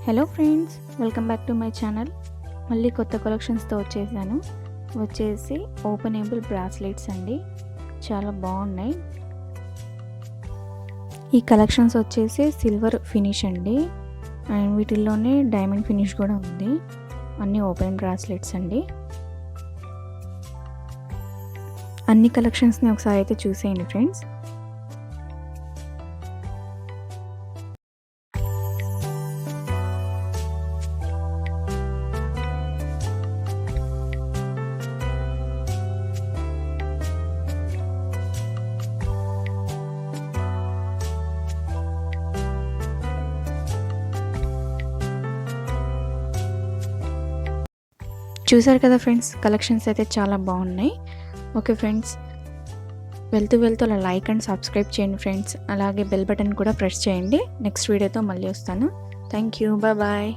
Hello friends, welcome back to my channel. మళ్ళీ కొత్త కలెక్షన్స్తో వచ్చేసి ఓపెనబుల్ బ్రాస్లెట్స్ అండి. చాలా బాగున్నాయి. ఈ కలెక్షన్స్ వచ్చేసి సిల్వర్ ఫినిష్ అండి, అండ్ వీటిల్లోనే డైమండ్ ఫినిష్ కూడా ఉంది. అన్నీ ఓపెన్ బ్రాస్లెట్స్ అండి. అన్ని కలెక్షన్స్ని ఒకసారి అయితే చూసేయండి ఫ్రెండ్స్. చూసారు కదా ఫ్రెండ్స్, కలెక్షన్స్ అయితే చాలా బాగున్నాయి. ఓకే ఫ్రెండ్స్, వెళ్తూ అలా లైక్ అండ్ సబ్స్క్రైబ్ చేయండి ఫ్రెండ్స్. అలాగే బెల్ బటన్ కూడా ప్రెస్ చేయండి. నెక్స్ట్ వీడియోతో మళ్ళీ వస్తాను. Thank you, bye.